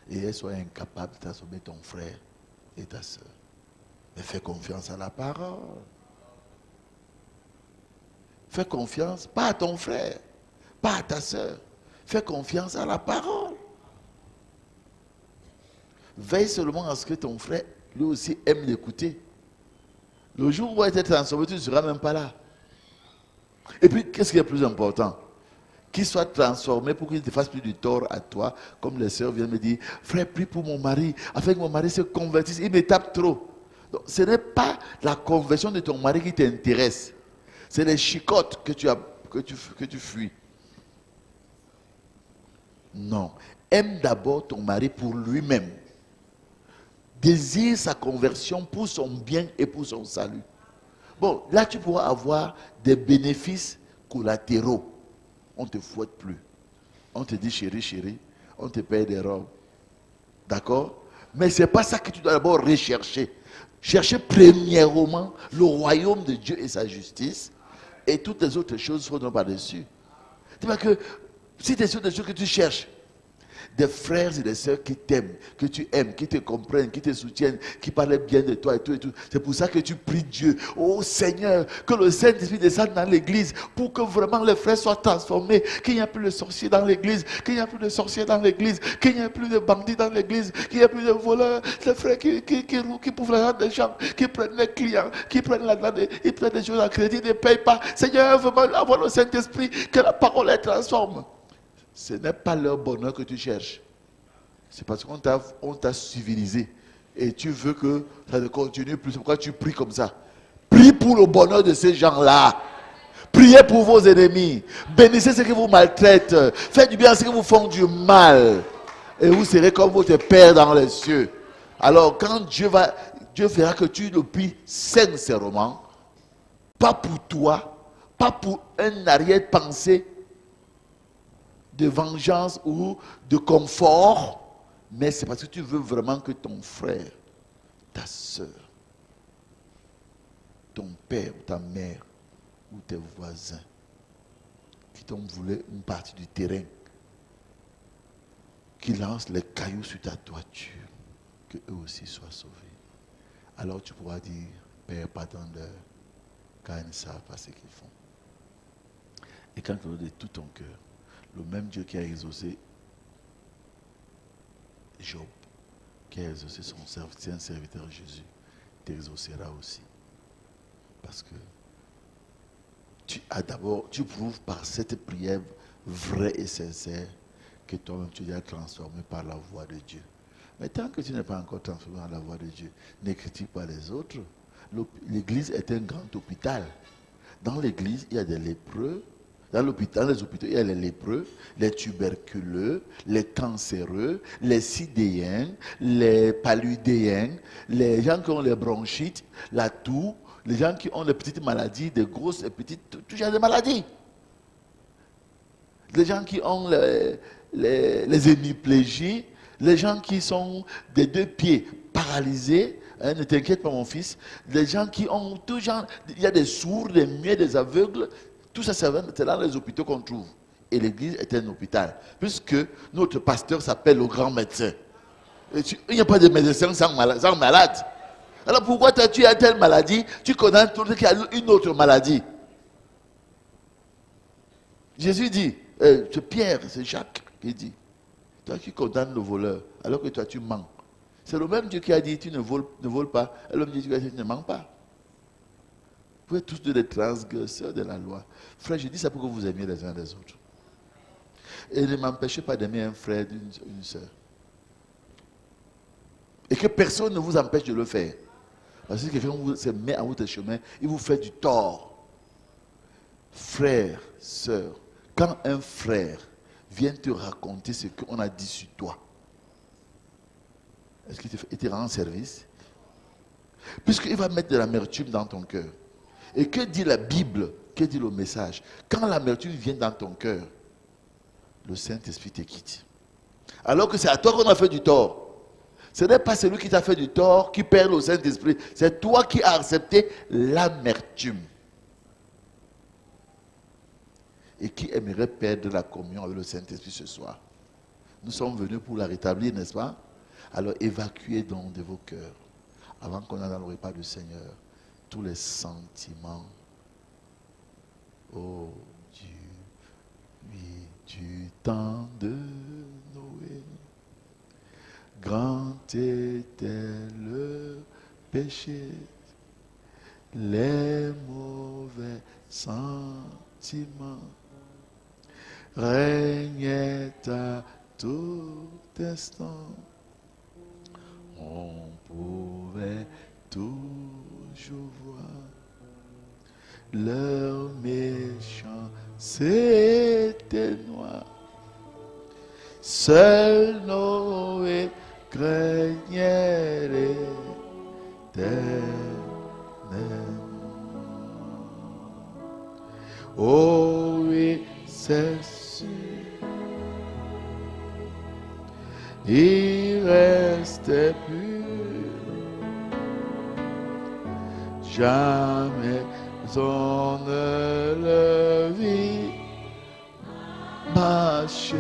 et elle soit incapable de transformer ton frère et ta soeur? Mais fais confiance à la parole. Fais confiance, pas à ton frère, pas à ta soeur. Fais confiance à la parole. Veille seulement à ce que ton frère, lui aussi, aime l'écouter. Le jour où il va être transformé, tu ne seras même pas là. Et puis, qu'est-ce qui est plus important? Qu'il soit transformé pour qu'il ne te fasse plus du tort à toi. Comme les sœurs viennent me dire, frère, prie pour mon mari, afin que mon mari se convertisse. Il me tape trop. Donc, ce n'est pas la conversion de ton mari qui t'intéresse. C'est les chicottes que tu fuis. Non. Aime d'abord ton mari pour lui-même. Désire sa conversion pour son bien et pour son salut. Bon, là tu pourras avoir des bénéfices collatéraux. On ne te fouette plus. On te dit chérie, chérie, on te paye des robes. D'accord? Mais ce n'est pas ça que tu dois d'abord rechercher. Chercher premièrement le royaume de Dieu et sa justice. Et toutes les autres choses seront par-dessus. C'est-à-dire que si c'est sur des choses que tu cherches, des frères et des sœurs qui t'aiment, que tu aimes, qui te comprennent, qui te soutiennent, qui parlent bien de toi et tout et tout. C'est pour ça que tu pries Dieu. Oh Seigneur, que le Saint-Esprit descende dans l'église pour que vraiment les frères soient transformés, qu'il n'y ait plus de sorciers dans l'église, qu'il n'y ait plus de sorciers dans l'église, qu'il n'y ait plus de bandits dans l'église, qu'il n'y ait plus de voleurs, les frères qui bouffent l'argent des gens, qui prennent les clients, qui prennent ils prennent des choses en crédit, ne payent pas. Seigneur, vraiment avoir le Saint-Esprit, que la parole les transforme. Ce n'est pas leur bonheur que tu cherches. C'est parce qu'on t'a civilisé. Et tu veux que ça ne continue plus. C'est pourquoi tu pries comme ça. Prie pour le bonheur de ces gens-là. Priez pour vos ennemis. Bénissez ceux qui vous maltraitent. Faites du bien à ceux qui vous font du mal. Et vous serez comme votre Père dans les cieux. Alors quand Dieu verra que tu le pries sincèrement, pas pour toi, pas pour un arrière-pensée de vengeance ou de confort, mais c'est parce que tu veux vraiment que ton frère, ta soeur, ton père ou ta mère ou tes voisins qui t'ont voulu une partie du terrain, qui lancent les cailloux sur ta toiture, que eux aussi soient sauvés. Alors tu pourras dire, Père, pardonne-leur, car ils ne savent pas ce qu'ils font. Et quand tu le dis de tout ton cœur, le même Dieu qui a exaucé Job, qui a exaucé son serviteur Jésus, t'exaucera aussi. Parce que tu prouves par cette prière vraie et sincère que toi-même tu es transformé par la voix de Dieu. Mais tant que tu n'es pas encore transformé par la voix de Dieu, ne critique pas les autres. L'église est un grand hôpital. Dans l'église, il y a des lépreux. Dans les hôpitaux, il y a les lépreux, les tuberculeux, les cancéreux, les sidéens, les paludéens, les gens qui ont les bronchites, la toux, les gens qui ont des petites maladies, des grosses et petites, tout genre de maladies. Les gens qui ont les hémiplégies, Les gens qui sont des deux pieds paralysés, hein, ne t'inquiète pas mon fils. Les gens qui ont tout genre, il y a des sourds, des muets, des aveugles. Tout ça, c'est dans les hôpitaux qu'on trouve. Et l'église est un hôpital. Puisque notre pasteur s'appelle le grand médecin. Il n'y a pas de médecin sans malade. Alors pourquoi toi, tu as telle maladie, tu connais tout qu'il y a une autre maladie. Jésus dit, c'est Pierre, c'est Jacques qui dit, toi qui condamnes le voleur, alors que toi tu mens. C'est le même Dieu qui a dit, tu ne voles pas, et l'homme dit, tu ne mens pas. Vous êtes tous des transgresseurs de la loi. Frère, je dis ça pour que vous aimiez les uns les autres. Et ne m'empêchez pas d'aimer un frère d'une soeur. Et que personne ne vous empêche de le faire. Parce que quelqu'un se met en votre chemin, il vous fait du tort. Frère, sœur, quand un frère vient te raconter ce qu'on a dit sur toi, est-ce qu'il te rend service? Puisqu'il va mettre de l'amertume dans ton cœur. Et que dit la Bible? Que dit le message? Quand l'amertume vient dans ton cœur, le Saint-Esprit te quitte. Alors que c'est à toi qu'on a fait du tort. Ce n'est pas celui qui t'a fait du tort qui perd le Saint-Esprit. C'est toi qui as accepté l'amertume. Et qui aimerait perdre la communion avec le Saint-Esprit ce soir. Nous sommes venus pour la rétablir, n'est-ce pas? Alors évacuez donc de vos cœurs, avant qu'on aille dans le repas du Seigneur, tous les sentiments. Oh Dieu, oui, du temps de Noé, grand était le péché, les mauvais sentiments régnaient à tout instant. On pouvait toujours voir leur méchant, c'était noir. Seul Noé craignait l'Éternel. Oh oui, c'est sûr. Il restait pur. Jamais on ne le vit marcher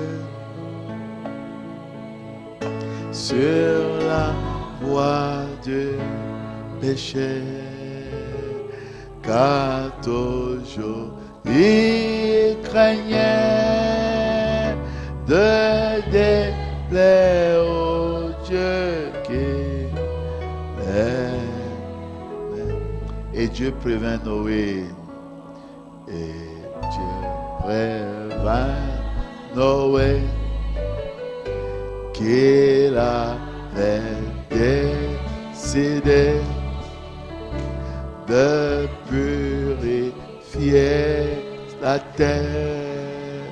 sur la voie du péché, car toujours il craignait de déplaire au Dieu qui l'aimait. Et Dieu prévint Noé. Et Dieu prévint Noé qu'il avait décidé de purifier la terre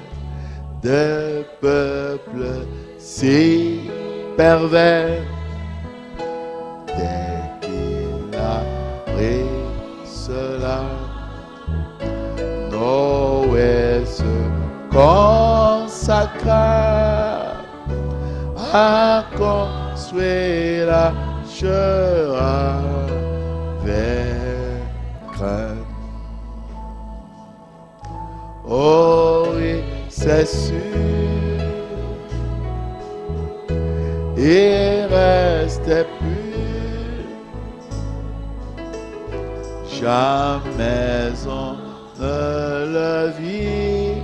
de peuples si pervers. Dès qu'il a pris cela, Noé se consacra à construire l'arche avec crainte. Oh oui, c'est sûr, il restait plus, jamais on ne le vit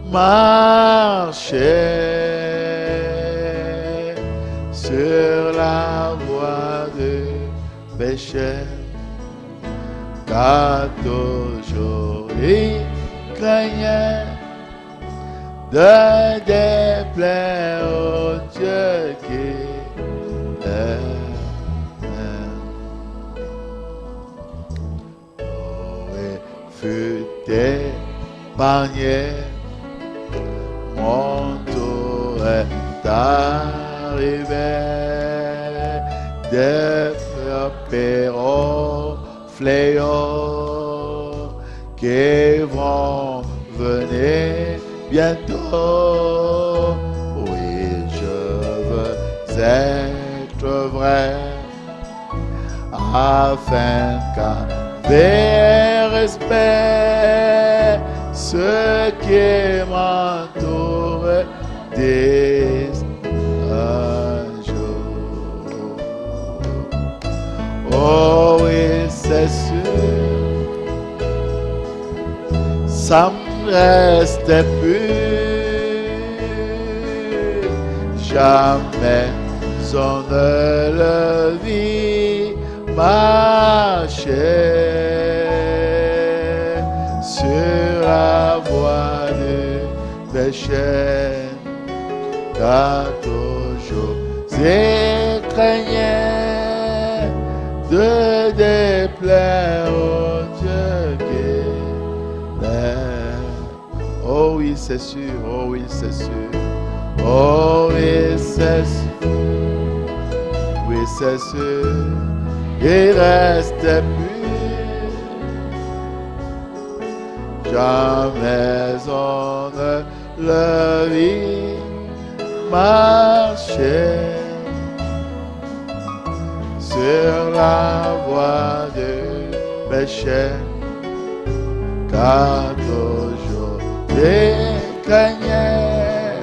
marcher sur la voie du péché, car toujours il craignait de déplaire au Dieu qui l'aime. Noé fut épargné, mon tour est arrivé, des fléaux qui vont venir bientôt. Oui, je veux d'être vrai, afin qu'avec respect, ce qui m'entoure dès un jour. Oh oui, c'est sûr, ça me reste plus, jamais on ne le vit marcher sur la voie du péché, car toujours je craignais de déplaire au Dieu qui l'aime. Oh oui, c'est sûr, oh oui, c'est sûr, oh oui, c'est sûr, oui, c'est sûr, il reste plus, jamais on ne le vit marcher sur la voie du péché, car toujours je craignais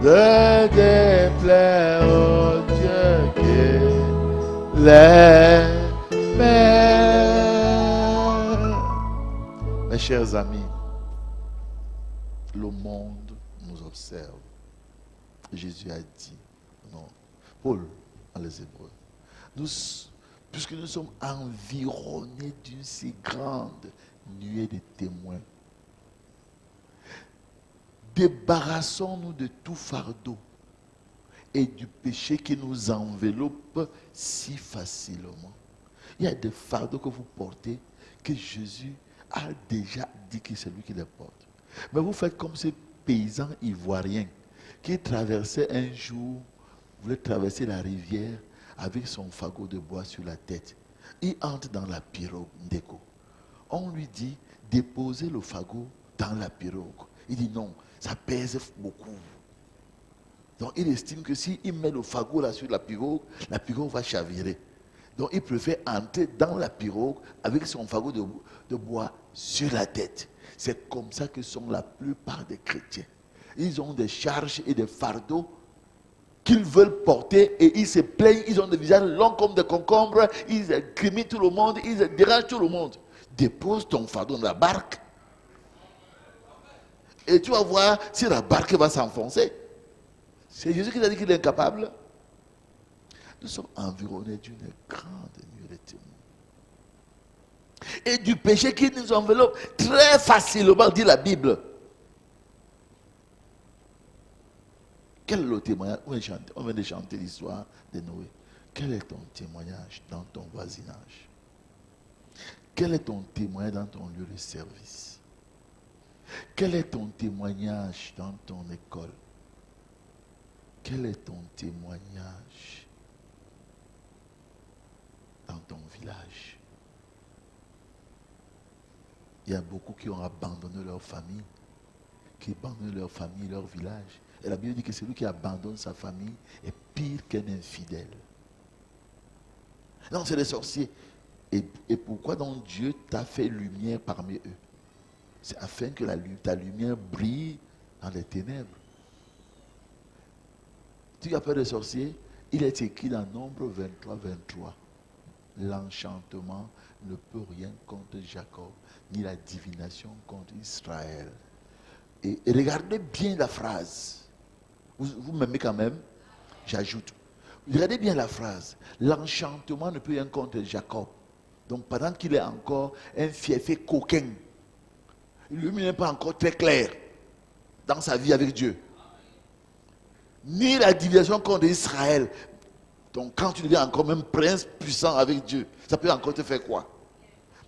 de déplaire au Dieu qui l'aimait. Mes chers amis, le monde nous observe. Jésus a dit, non, Paul, dans les Hébreux, puisque nous sommes environnés d'une si grande nuée de témoins, débarrassons-nous de tout fardeau et du péché qui nous enveloppe si facilement. Il y a des fardeaux que vous portez que Jésus a déjà dit que c'est lui qui les porte. Mais vous faites comme ces paysans ivoiriens qui traversaient un jour, voulait traverser la rivière avec son fagot de bois sur la tête. Il entre dans la pirogue d'Éco. On lui dit, déposez le fagot dans la pirogue. Il dit non, ça pèse beaucoup. Donc il estime que s'il met le fagot là sur la pirogue va chavirer. Donc il préfère entrer dans la pirogue avec son fagot de bois sur la tête. C'est comme ça que sont la plupart des chrétiens. Ils ont des charges et des fardeaux qu'ils veulent porter et ils se plaignent. Ils ont des visages longs comme des concombres. Ils incriminent tout le monde. Ils dérangent tout le monde. Dépose ton fardeau dans la barque. Et tu vas voir si la barque va s'enfoncer. C'est Jésus qui a dit qu'il est incapable. Nous sommes environnés d'une grande nuée de témoins. Et du péché qui nous enveloppe très facilement, dit la Bible. Quel est le témoignage? On vient de chanter l'histoire de Noé. Quel est ton témoignage dans ton voisinage? Quel est ton témoignage dans ton lieu de service? Quel est ton témoignage dans ton école? Quel est ton témoignage dans ton village? Il y a beaucoup qui ont abandonné leur famille, qui abandonnent leur famille, leur village. Et la Bible dit que celui qui abandonne sa famille est pire qu'un infidèle. Non, c'est des sorciers. Et pourquoi donc Dieu t'a fait lumière parmi eux? C'est afin que ta lumière brille dans les ténèbres. Tu as peur des sorciers? Il est écrit dans Nombre 23, 23. L'enchantement ne peut rien contre Jacob, ni la divination contre Israël. Et regardez bien la phrase. Vous m'aimez quand même? J'ajoute. Regardez bien la phrase. L'enchantement ne peut rien contre Jacob. Donc pendant qu'il est encore un fiefé coquin, lui n'est pas encore très clair dans sa vie avec Dieu. Ni la divination contre Israël. Donc quand tu deviens encore même prince puissant avec Dieu, ça peut encore te faire quoi?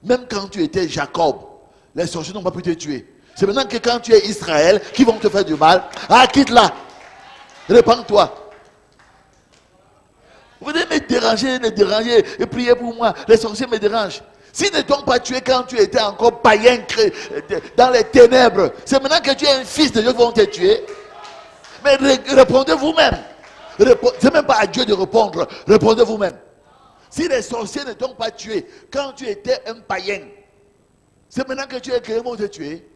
Même quand tu étais Jacob, les sorciers n'ont pas pu te tuer. C'est maintenant que quand tu es Israël, qui vont te faire du mal. Ah, quitte-la. Répands-toi. Vous venez me déranger et prier pour moi. Les sorciers me dérangent. S'ils ne t'ont pas tué quand tu étais encore païen dans les ténèbres, c'est maintenant que tu es un fils de Dieu qui vont te tuer. Mais répondez vous-même. C'est même pas à Dieu de répondre. Répondez vous-même. Si les sorciers ne t'ont pas tué quand tu étais un païen, c'est maintenant que tu es créé pour te tuer.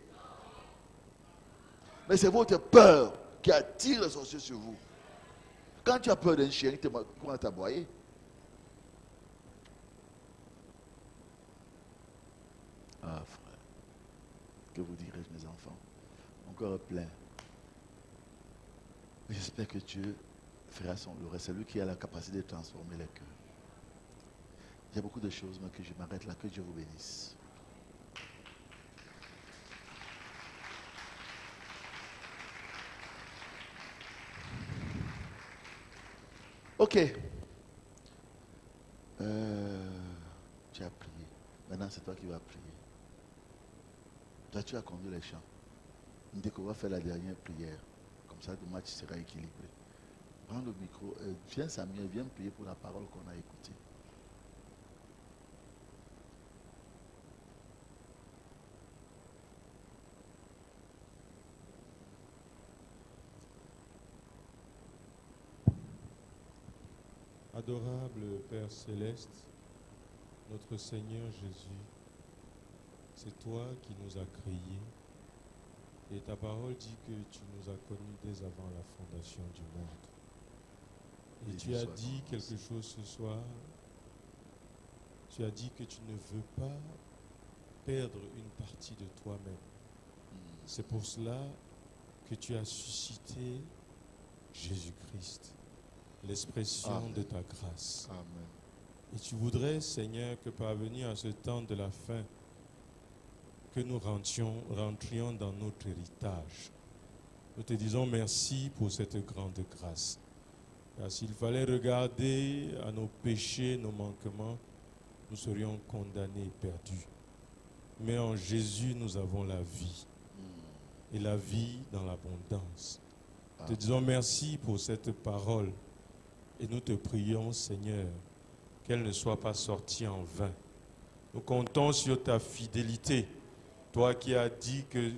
Mais c'est votre peur qui attire les sorciers sur vous. Quand tu as peur d'un chien, comment t'aboyer? Ah frère, que vous dirais-je mes enfants? Mon cœur est plein. J'espère que Dieu fera son œuvre. C'est lui qui a la capacité de transformer les cœurs. Il y a beaucoup de choses, mais que je m'arrête là. Que Dieu vous bénisse. Ok. Tu as prié. Maintenant, c'est toi qui vas prier. Toi, tu as conduit les chants. Dès qu'on va faire la dernière prière, comme ça, le match sera équilibré. Prends le micro. Viens, Samuel, viens prier pour la parole qu'on a écoutée. Adorable Père Céleste, notre Seigneur Jésus, c'est toi qui nous as créés et ta parole dit que tu nous as connus dès avant la fondation du monde. Et tu as dit quelque chose ce soir, tu as dit que tu ne veux pas perdre une partie de toi-même. C'est pour cela que tu as suscité Jésus-Christ, l'expression de ta grâce. Amen. Et tu voudrais, Seigneur, que parvenir à ce temps de la fin, que nous rentrions dans notre héritage. Nous te disons merci pour cette grande grâce. Car s'il fallait regarder à nos péchés, nos manquements, nous serions condamnés et perdus. Mais en Jésus, nous avons la vie. Et la vie dans l'abondance. Nous te disons merci pour cette parole. Et nous te prions, Seigneur, qu'elle ne soit pas sortie en vain. Nous comptons sur ta fidélité. Toi qui as dit que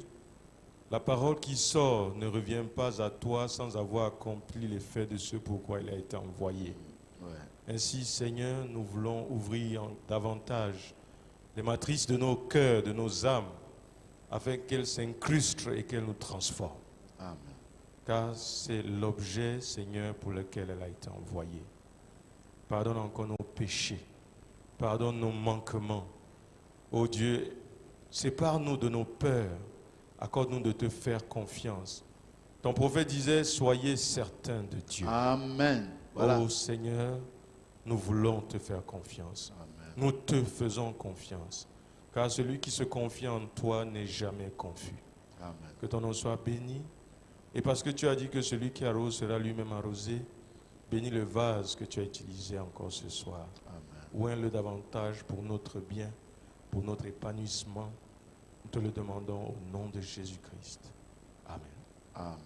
la parole qui sort ne revient pas à toi sans avoir accompli l'effet de ce pourquoi elle a été envoyée. Ouais. Ainsi, Seigneur, nous voulons ouvrir davantage les matrices de nos cœurs, de nos âmes, afin qu'elles s'incrustent et qu'elles nous transforment. Amen. Car c'est l'objet, Seigneur, pour lequel elle a été envoyée. Pardonne encore nos péchés. Pardonne nos manquements. Ô Dieu, sépare-nous de nos peurs. Accorde-nous de te faire confiance. Ton prophète disait, soyez certains de Dieu. Amen. Voilà. Ô Seigneur, nous voulons te faire confiance. Amen. Nous te faisons confiance. Car celui qui se confie en toi n'est jamais confus. Amen. Que ton nom soit béni. Et parce que tu as dit que celui qui arrose sera lui-même arrosé, bénis le vase que tu as utilisé encore ce soir. Oins-le davantage pour notre bien, pour notre épanouissement. Nous te le demandons au nom de Jésus-Christ. Amen. Amen.